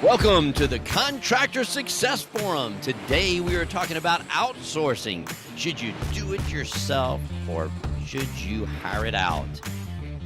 Welcome to the Contractor Success Forum. Today we are talking about outsourcing. Should you do it yourself or should you hire it out?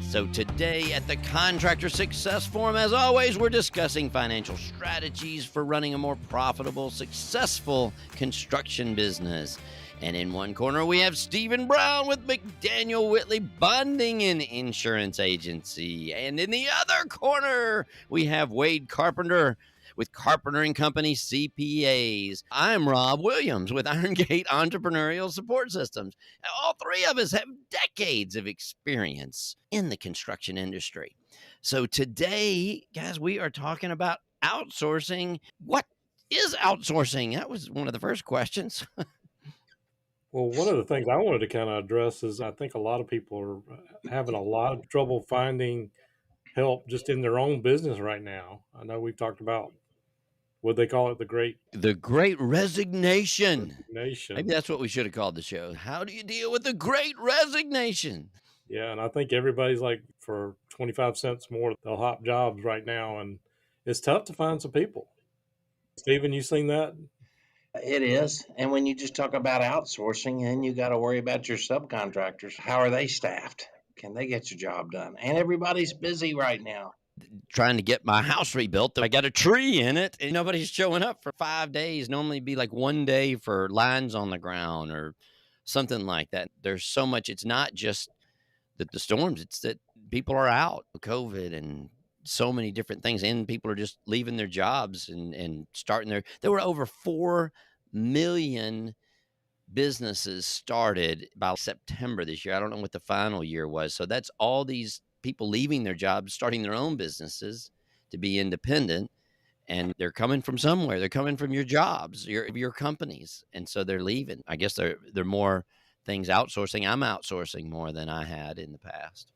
So today at the Contractor Success Forum, as always, we're discussing financial strategies for running a more profitable, successful construction business. And in one corner, we have Stephen Brown with McDaniel Whitley Bonding and Insurance Agency. And in the other corner, we have Wade Carpenter with Carpenter and Company CPAs. I'm Rob Williams with Iron Gate Entrepreneurial Support Systems. All three of us have decades of experience in the construction industry. So today, guys, we are talking about outsourcing. What is outsourcing? That was one of the first questions. Well, one of the things I wanted to kind of address is I think a lot of people are having a lot of trouble finding help just in their own business right now. I know we've talked about what they call it, The Great Resignation. Nation. Maybe that's what we should have called the show. How do you deal with the Great Resignation? Yeah, and I think everybody's like for 25 cents more, they'll hop jobs right now, and it's tough to find some people. Stephen, you seen that? It is. And when you just talk about outsourcing, then you got to worry about your subcontractors. How are they staffed? Can they get your job done? And everybody's busy right now. Trying to get my house rebuilt. I got a tree in it and nobody's showing up for 5 days. Normally it'd be like one day for lines on the ground or something like that. There's so much. It's not just that the storms, it's that people are out with COVID and so many different things. And people are just leaving their jobs and starting there were over 4 million businesses started by September this year. I don't know what the final year was. So that's all these people leaving their jobs, starting their own businesses to be independent. And they're coming from somewhere. They're coming from your jobs, your companies. And so they're leaving. I guess they're more things outsourcing. I'm outsourcing more than I had in the past.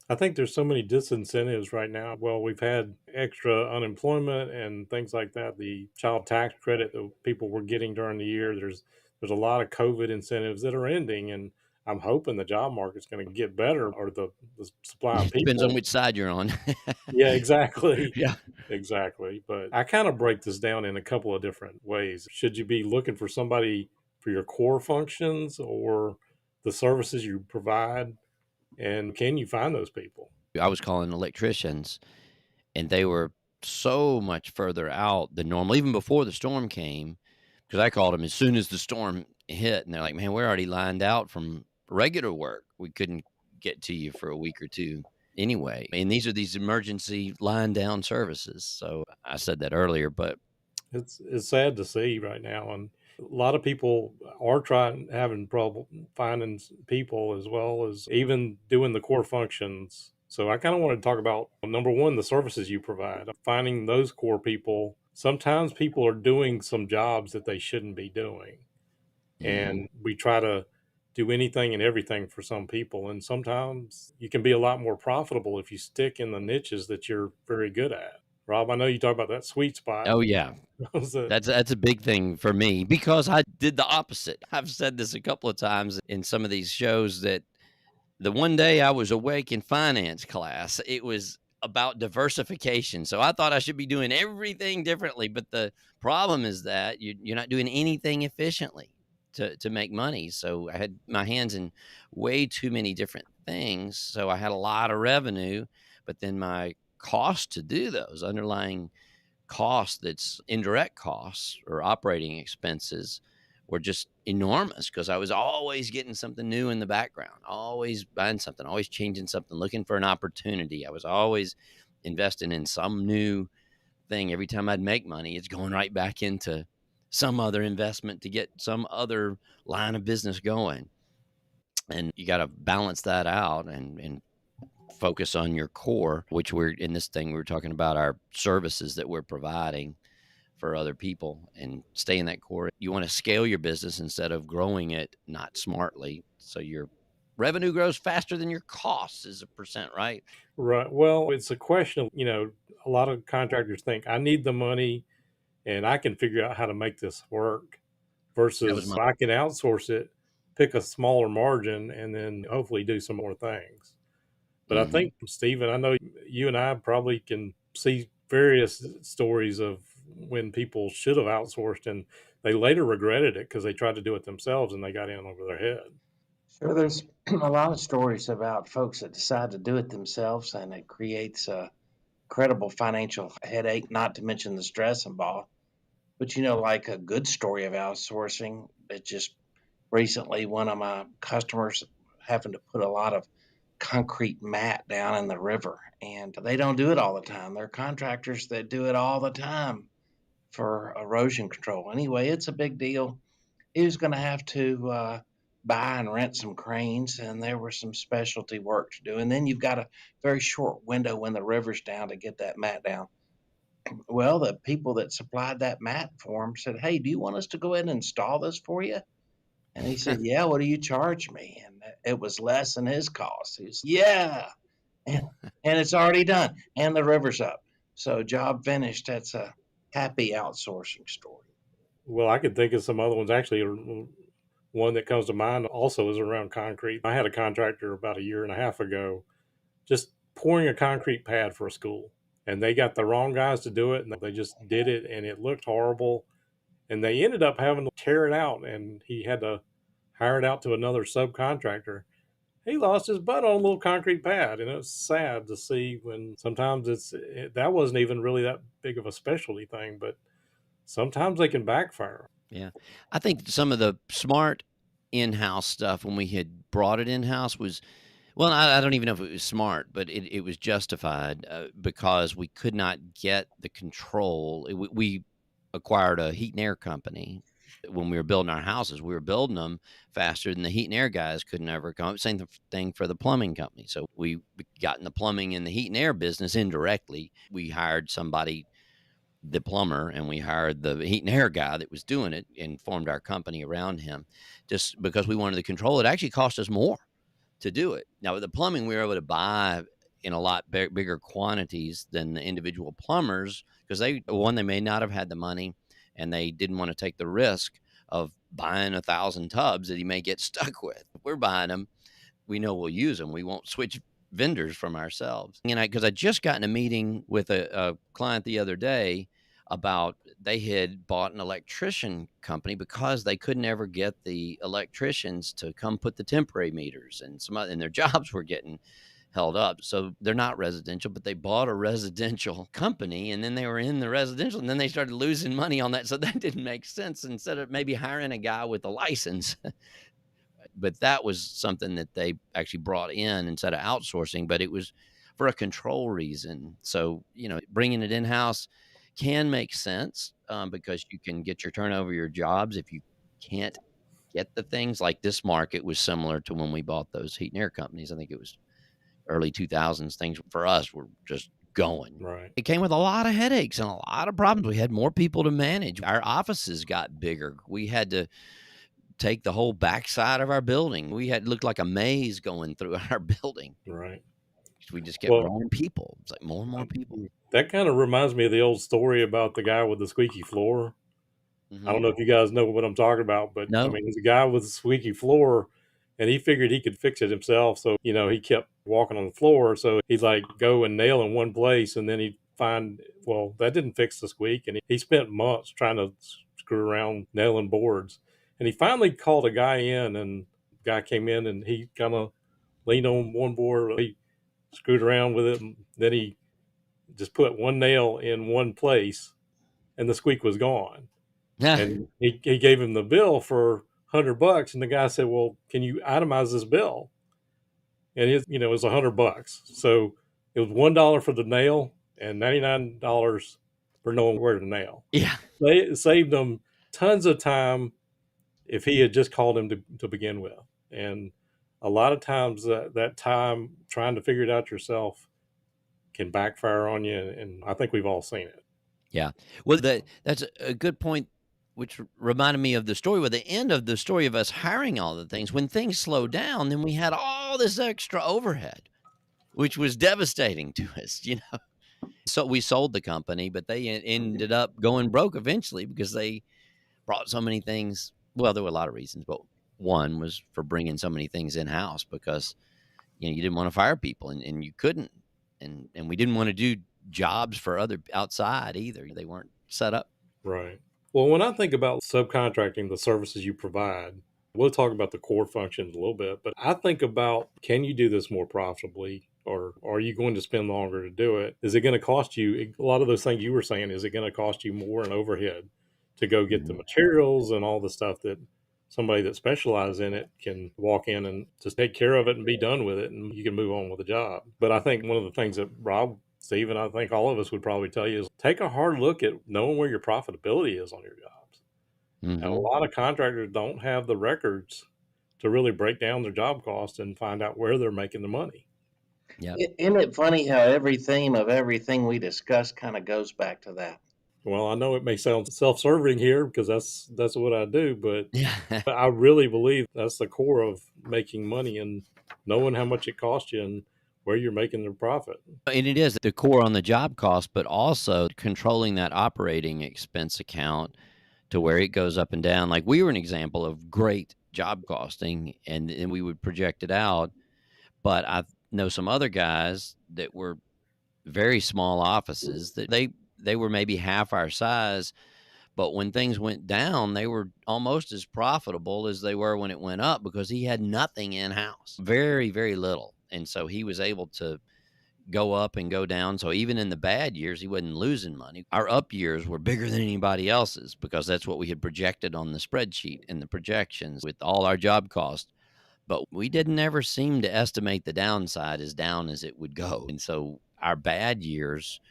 I think there's so many disincentives right now. Well, we've had extra unemployment and things like that. The child tax credit that people were getting during the year, there's a lot of COVID incentives that are ending, and I'm hoping the job market's going to get better, or the supply of people. Depends on which side you're on. Yeah, exactly. Yeah. Exactly. But I kind of break this down in a couple of different ways. Should you be looking for somebody for your core functions or the services you provide? And can you find those people? I was calling electricians, and they were so much further out than normal, even before the storm came, because I called them as soon as the storm hit, and they're like, man, we're already lined out from regular work. We couldn't get to you for a week or two anyway. And these are these emergency line down services. So I said that earlier, but It's sad to see right now. And a lot of people are having trouble finding people as well as even doing the core functions. So I kind of want to talk about, number one, the services you provide, finding those core people. Sometimes people are doing some jobs that they shouldn't be doing. And we try to do anything and everything for some people. And sometimes you can be a lot more profitable if you stick in the niches that you're very good at. Rob, I know you talk about that sweet spot. oh yeah, that's a big thing for me because I did the opposite. I've said this a couple of times in some of these shows that the one day I was awake in finance class, it was about diversification. So I thought I should be doing everything differently. But the problem is that you're not doing anything efficiently to make money. So I had my hands in way too many different things. So I had a lot of revenue, but then my cost to do those underlying costs, that's indirect costs or operating expenses, were just enormous because I was always getting something new in the background, always buying something, always changing something, looking for an opportunity. I was always investing in some new thing. Every time I'd make money, it's going right back into some other investment to get some other line of business going. And you got to balance that out and focus on your core, which we're in this thing, we're talking about our services that we're providing for other people, and stay in that core. You want to scale your business instead of growing it not smartly. So your revenue grows faster than your costs is a percent, right? Right. Well, it's a question of, a lot of contractors think I need the money and I can figure out how to make this work versus I can outsource it, pick a smaller margin, and then hopefully do some more things. But I think, Stephen, I know you and I probably can see various stories of when people should have outsourced and they later regretted it because they tried to do it themselves and they got in over their head. Sure, there's a lot of stories about folks that decide to do it themselves, and it creates a credible financial headache, not to mention the stress involved. But like a good story of outsourcing, it just recently one of my customers happened to put a lot of concrete mat down in the river, and they don't do it all the time. They're contractors that do it all the time for erosion control. Anyway, it's a big deal. He was going to have to buy and rent some cranes, and there was some specialty work to do. And then you've got a very short window when the river's down to get that mat down. Well, the people that supplied that mat for him said, "Hey, do you want us to go ahead and install this for you?" And he said, "Yeah, what do you charge me?" And it was less than his cost. He was, "Yeah." And, and it's already done. And the river's up. So, job finished. That's a happy outsourcing story. Well, I could think of some other ones. Actually, one that comes to mind also is around concrete. I had a contractor about a year and a half ago just pouring a concrete pad for a school. And they got the wrong guys to do it, and they just did it, and it looked horrible. And they ended up having to tear it out, and he had to hire it out to another subcontractor. He lost his butt on a little concrete pad, and it was sad to see when sometimes that wasn't even really that big of a specialty thing, but sometimes they can backfire. Yeah. I think some of the smart in-house stuff when we had brought it in-house was, well, I don't even know if it was smart, but it was justified because we could not get the control. We acquired a heat and air company. When we were building our houses, we were building them faster than the heat and air guys could never come up. Same thing for the plumbing company. So we got in the plumbing and the heat and air business indirectly. We hired somebody, the plumber, and we hired the heat and air guy that was doing it and formed our company around him just because we wanted to control it. It actually cost us more to do it. Now, with the plumbing, we were able to buy in a lot bigger quantities than the individual plumbers because they may not have had the money and they didn't want to take the risk of buying 1,000 tubs that he may get stuck with. If we're buying them, we know we'll use them. We won't switch vendors from ourselves. And because I just got in a meeting with a client the other day about they had bought an electrician company because they could never get the electricians to come put the temporary meters, and their jobs were getting held up. So they're not residential, but they bought a residential company, and then they were in the residential, and then they started losing money on that. So that didn't make sense. Instead of maybe hiring a guy with a license, but that was something that they actually brought in instead of outsourcing, but it was for a control reason. So, bringing it in-house can make sense because you can get your turnover, your jobs. If you can't get the things like this market was similar to when we bought those heat and air companies. I think it was early 2000s. Things for us were just going. Right. It came with a lot of headaches and a lot of problems. We had more people to manage. Our offices got bigger. We had to take the whole backside of our building. We had looked like a maze going through our building. Right. We just kept growing people. It's like more and more people. That kind of reminds me of the old story about the guy with the squeaky floor. I don't know if you guys know what I'm talking about, but No. I mean, there's a guy with a squeaky floor and he figured he could fix it himself. So, he kept walking on the floor. So he'd like go and nail in one place and then he'd find, well, that didn't fix the squeak. And he spent months trying to screw around nailing boards. And he finally called a guy in, and the guy came in and he kind of leaned on one board. He screwed around with it. And then he just put one nail in one place and the squeak was gone. And he gave him the bill for $100, and the guy said, "Well, can you itemize this bill?" And it was $100. So it was $1 for the nail and $99 for knowing where to nail. Yeah, It saved them tons of time if he had just called him to begin with. And a lot of times that time trying to figure it out yourself can backfire on you, and I think we've all seen it. Yeah. Well, that's a good point, which reminded me of the story with the end of the story of us hiring all the things. When things slowed down, then we had all this extra overhead, which was devastating to us, So we sold the company, but they ended up going broke eventually because they brought so many things. Well, there were a lot of reasons, but one was for bringing so many things in-house because, you didn't want to fire people and you couldn't. And we didn't want to do jobs for other outside either. They weren't set up. Right. Well, when I think about subcontracting the services you provide, we'll talk about the core functions a little bit, but I think about, can you do this more profitably? Or are you going to spend longer to do it? Is it going to cost you a lot of those things you were saying? Is it going to cost you more in overhead to go get the materials and all the stuff that somebody that specializes in it can walk in and just take care of it and be done with it, and you can move on with the job? But I think one of the things that Rob, Steve, and I think all of us would probably tell you is take a hard look at knowing where your profitability is on your jobs. And a lot of contractors don't have the records to really break down their job costs and find out where they're making the money. Yeah. Isn't it funny how every theme of everything we discuss kind of goes back to that? Well, I know it may sound self-serving here because that's what I do, but Yeah. I really believe that's the core of making money, and knowing how much it costs you and where you're making the profit. And it is the core on the job cost, but also controlling that operating expense account to where it goes up and down. Like we were an example of great job costing, and we would project it out. But I know some other guys that were very small offices that they were maybe half our size, but when things went down, they were almost as profitable as they were when it went up because he had nothing in house, very, very little. And so he was able to go up and go down. So even in the bad years, he wasn't losing money. Our up years were bigger than anybody else's because that's what we had projected on the spreadsheet and the projections with all our job costs. But we didn't ever seem to estimate the downside as down as it would go. And so our bad years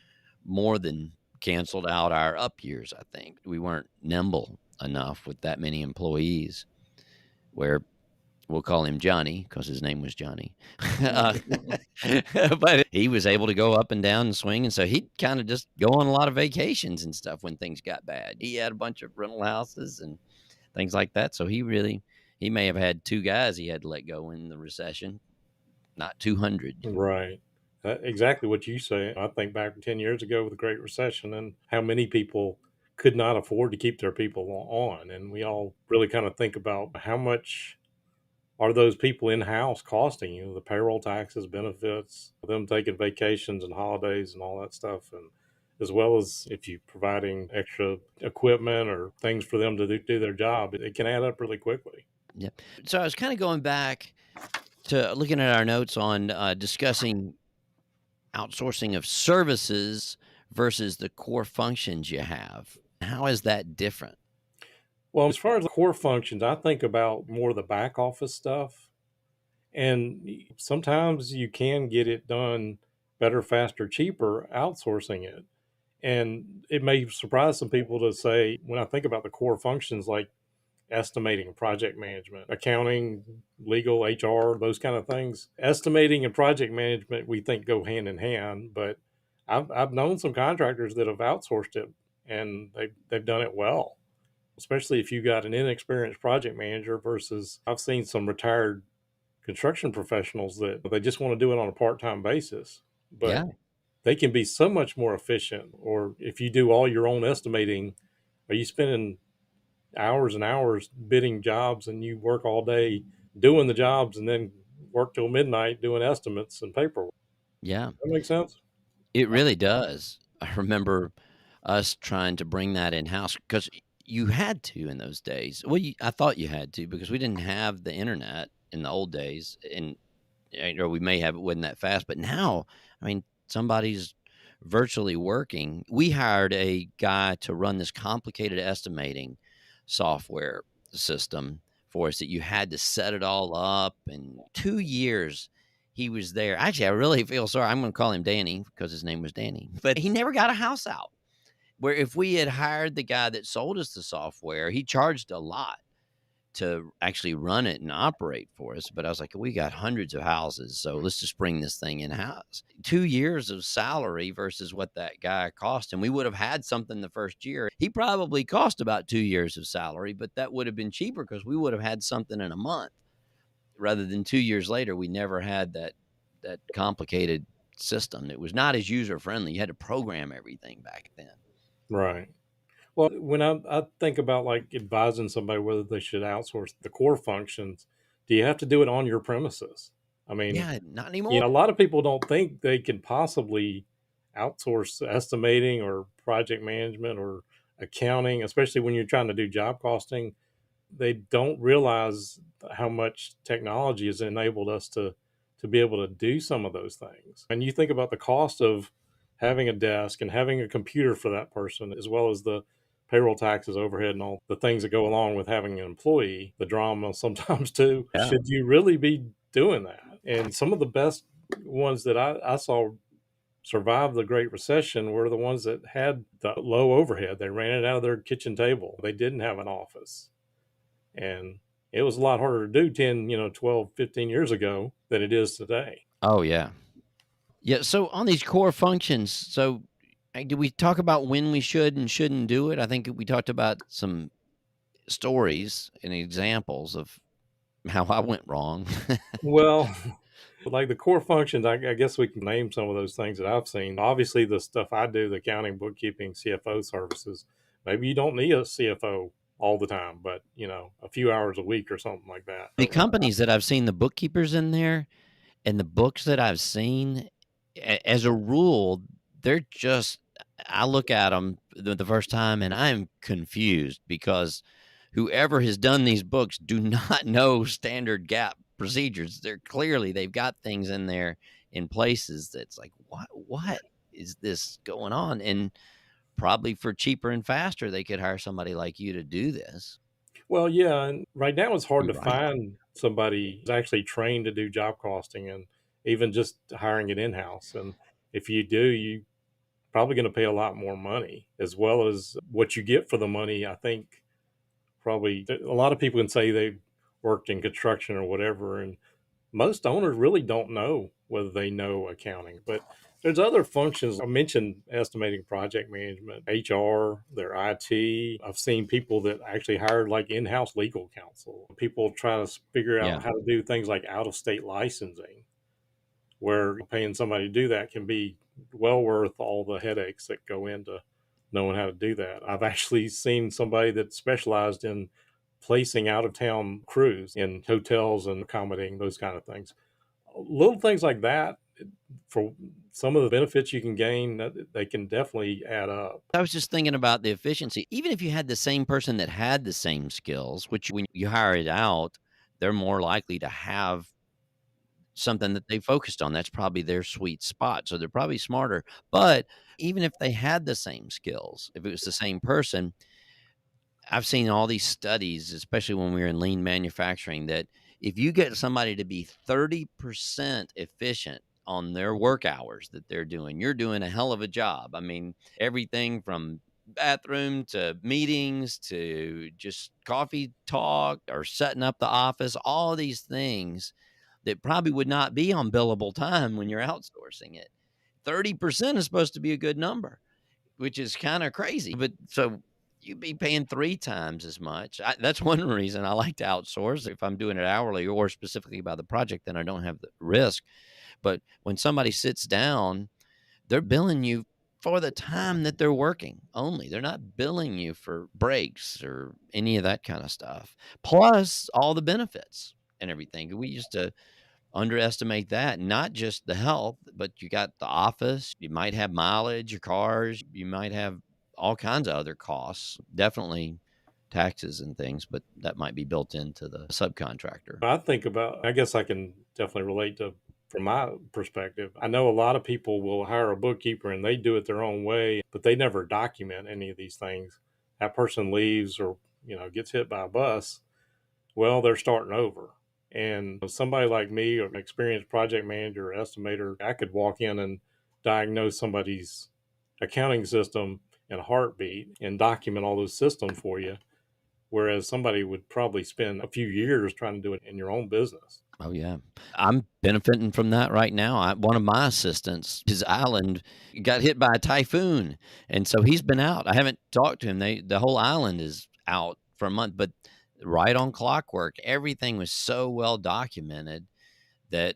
more than canceled out our up years, I think. We weren't nimble enough with that many employees where we'll call him Johnny because his name was Johnny. But he was able to go up and down and swing. And so he'd kind of just go on a lot of vacations and stuff when things got bad. He had a bunch of rental houses and things like that. So he may have had 2 guys he had to let go in the recession, not 200. Right. Exactly what you say. I think back 10 years ago with the Great Recession and how many people could not afford to keep their people on. And we all really kind of think about how much are those people in-house costing you, the payroll taxes, benefits, them taking vacations and holidays and all that stuff, and as well as if you're providing extra equipment or things for them to do their job, it can add up really quickly. Yeah. So I was kind of going back to looking at our notes on discussing outsourcing of services versus the core functions you have. How is that different? Well, as far as the core functions, I think about more of the back office stuff. And sometimes you can get it done better, faster, cheaper outsourcing it. And it may surprise some people to say, when I think about the core functions like estimating, project management, accounting, legal, HR, those kind of things, estimating and project management, we think go hand in hand. But I've known some contractors that have outsourced it and they've done it well, especially if you got an inexperienced project manager versus I've seen some retired construction professionals that they just want to do it on a part-time basis, but Yeah. they can be so much more efficient. Or if you do all your own estimating, are you spending hours and hours bidding jobs and you work all day doing the jobs and then work till midnight doing estimates and paperwork? Yeah. That makes sense? It really does. I remember us trying to bring that in-house because you had to in those days. Well, I thought you had to because we didn't have the internet in the old days, and or we may have it wasn't that fast. But now, I mean, somebody's virtually working. We hired a guy to run this complicated estimating software system for us that you had to set it all up. And 2 years he was there. Actually, I really feel sorry. I'm going to call him Danny because his name was Danny. But he never got a house out. Where if we had hired the guy that sold us the software, he charged a lot to actually run it and operate for us. But I was like, we got hundreds of houses, so let's just bring this thing in-house. 2 years of salary versus what that guy cost him. We would have had something the first year. He probably cost about 2 years of salary, but that would have been cheaper because we would have had something in a month rather than 2 years later. We never had that complicated system. It was not as user-friendly. You had to program everything back then. Right. Well, when I think about like advising somebody whether they should outsource the core functions, do you have to do it on your premises? I mean, Yeah, not anymore. a lot of people don't think they can possibly outsource estimating or project management or accounting, especially when you're trying to do job costing. They don't realize how much technology has enabled us to be able to do some of those things. And you think about the cost of having a desk and having a computer for that person, as well as the payroll taxes, overhead, and all the things that go along with having an employee, the drama sometimes too. Yeah. Should you really be doing that? And some of the best ones that I saw survived the Great Recession were the ones that had the low overhead. They ran it out of their kitchen table. They didn't have an office. And it was a lot harder to do 10, 12, 15 years ago than it is today. Oh, yeah. Yeah, so on these core functions, so did we talk about when we should and shouldn't do it? I think we talked about some stories and examples of how I went wrong. Well, like the core functions, I guess we can name some of those things that I've seen. Obviously, the stuff I do, the accounting, bookkeeping, CFO services, maybe you don't need a CFO all the time, but, a few hours a week or something like that. The companies that I've seen the bookkeepers in there and the books that I've seen, as a rule, they're just, I look at them the first time and I'm confused because whoever has done these books do not know standard GAAP procedures. They've got things in there in places that's like, what is this going on? And probably for cheaper and faster, they could hire somebody like you to do this. Well, yeah, and right now it's hard to Right. find somebody who's actually trained to do job costing and even just hiring it in-house. And if you do, you probably going to pay a lot more money, as well as what you get for the money. I think probably a lot of people can say they worked in construction or whatever, and most owners really don't know whether they know accounting. But there's other functions. I mentioned estimating, project management, HR, their IT. I've seen people that actually hired like in-house legal counsel. People try to figure out how to do things like out-of-state licensing, where paying somebody to do that can be well worth all the headaches that go into knowing how to do that. I've actually seen somebody that specialized in placing out of town crews in hotels and accommodating those kind of things. Little things like that, for some of the benefits you can gain, they can definitely add up. I was just thinking about the efficiency. Even if you had the same person that had the same skills, which when you hire it out, they're more likely to have something that they focused on. That's probably their sweet spot. So they're probably smarter. But even if they had the same skills, if it was the same person, I've seen all these studies, especially when we were in lean manufacturing, that if you get somebody to be 30% efficient on their work hours that they're doing, you're doing a hell of a job. I mean, everything from bathroom to meetings to just coffee talk or setting up the office, all these things that probably would not be on billable time when you're outsourcing it. 30% is supposed to be a good number, which is kind of crazy. But so you'd be paying 3 times as much. That's one reason I like to outsource. If I'm doing it hourly or specifically by the project, then I don't have the risk. But when somebody sits down, they're billing you for the time that they're working only. They're not billing you for breaks or any of that kind of stuff, plus all the benefits and everything. We used to underestimate that, not just the health, but you got the office, you might have mileage, your cars, you might have all kinds of other costs, definitely taxes and things, but that might be built into the subcontractor. I guess I can definitely relate to, from my perspective. I know a lot of people will hire a bookkeeper and they do it their own way, but they never document any of these things. That person leaves or, gets hit by a bus. Well, they're starting over. And somebody like me, or an experienced project manager or estimator, I could walk in and diagnose somebody's accounting system in a heartbeat and document all those systems for you. Whereas somebody would probably spend a few years trying to do it in your own business. Oh, yeah. I'm benefiting from that right now. One of my assistants, his island got hit by a typhoon, and so he's been out. I haven't talked to him. The whole island is out for a month, but right on clockwork. Everything was so well documented that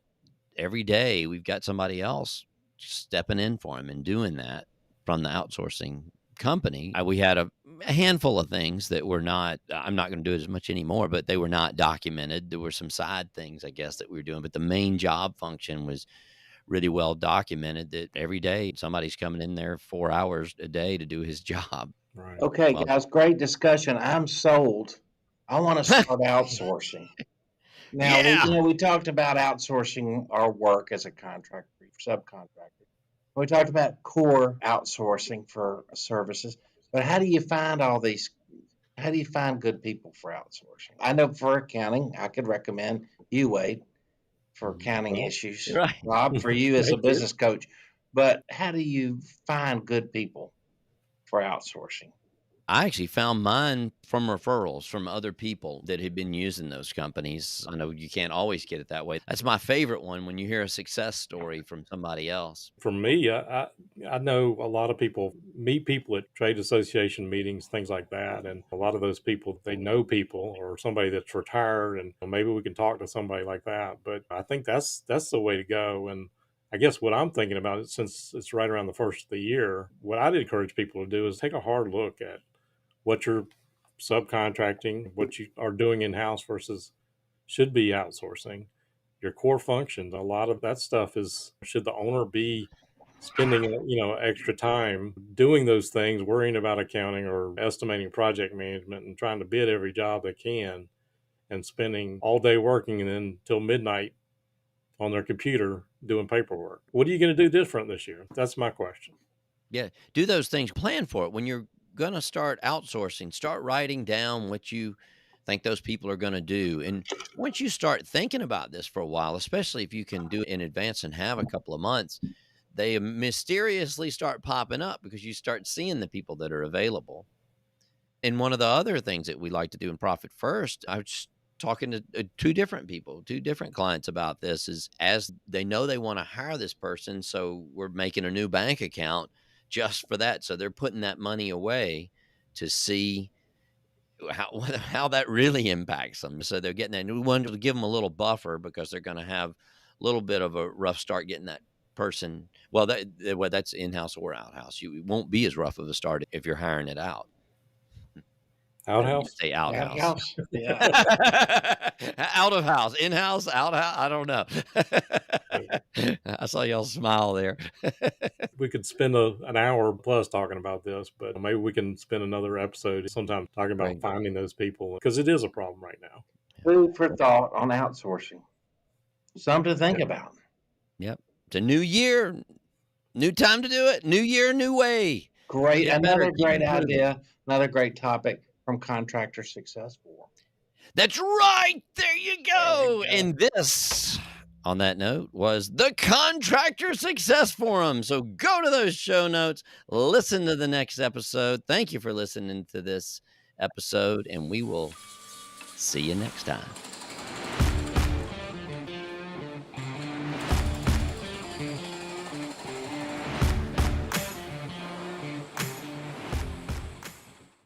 every day we've got somebody else stepping in for him and doing that from the outsourcing company. We had a handful of things that were not, I'm not going to do it as much anymore, but they were not documented. There were some side things, I guess, that we were doing, but the main job function was really well documented that every day somebody's coming in there 4 hours a day to do his job. Right. Okay, Well, guys, great discussion. I'm sold. I want to start outsourcing. Now, yeah. we talked about outsourcing our work as a contractor, subcontractor. We talked about core outsourcing for services, but how do you find all these? How do you find good people for outsourcing? I know for accounting, I could recommend you, Wade, for accounting Well, issues. Right. Rob, for you as a thank you. business coach. But how do you find good people for outsourcing? I actually found mine from referrals from other people that had been using those companies. I know you can't always get it that way. That's my favorite one when you hear a success story from somebody else. For me, I know a lot of people meet people at trade association meetings, things like that, and a lot of those people, they know people or somebody that's retired, and maybe we can talk to somebody like that. But I think that's the way to go. And I guess what I'm thinking about it, since it's right around the first of the year, what I'd encourage people to do is take a hard look at what you're subcontracting, what you are doing in house versus should be outsourcing. Your core functions, a lot of that stuff is, should the owner be spending extra time doing those things, worrying about accounting or estimating project management and trying to bid every job they can, and spending all day working and then till midnight on their computer doing paperwork? What are you going to do different this year? That's my question. Yeah, do those things. Plan for it. When you're going to start outsourcing, start writing down what you think those people are going to do. And once you start thinking about this for a while, especially if you can do it in advance and have a couple of months, they mysteriously start popping up because you start seeing the people that are available. And one of the other things that we like to do in Profit First, I was talking to two different people, two different clients about this, is as they know they want to hire this person. So we're making a new bank account just for that. So they're putting that money away to see how that really impacts them. So they're getting that. And we wanted to give them a little buffer because they're going to have a little bit of a rough start getting that person. Well, that's in-house or out-house. It won't be as rough of a start if you're hiring it out. Outhouse? Say outhouse. Outhouse? Yeah. Out of house, in-house, outhouse. I don't know. I saw y'all smile there. We could spend an hour plus talking about this, but maybe we can spend another episode sometime talking about Right. finding those people, because it is a problem right now. Food for thought on outsourcing. Something to think about. Yep. It's a new year, new time to do it. New year, new way. Great. Get better, Another keep great improving. idea. Another great topic from Contractor Success Forum. That's right. There you go. There we go. And this, on that note, was the Contractor Success Forum. So go to those show notes, listen to the next episode. Thank you for listening to this episode, and we will see you next time.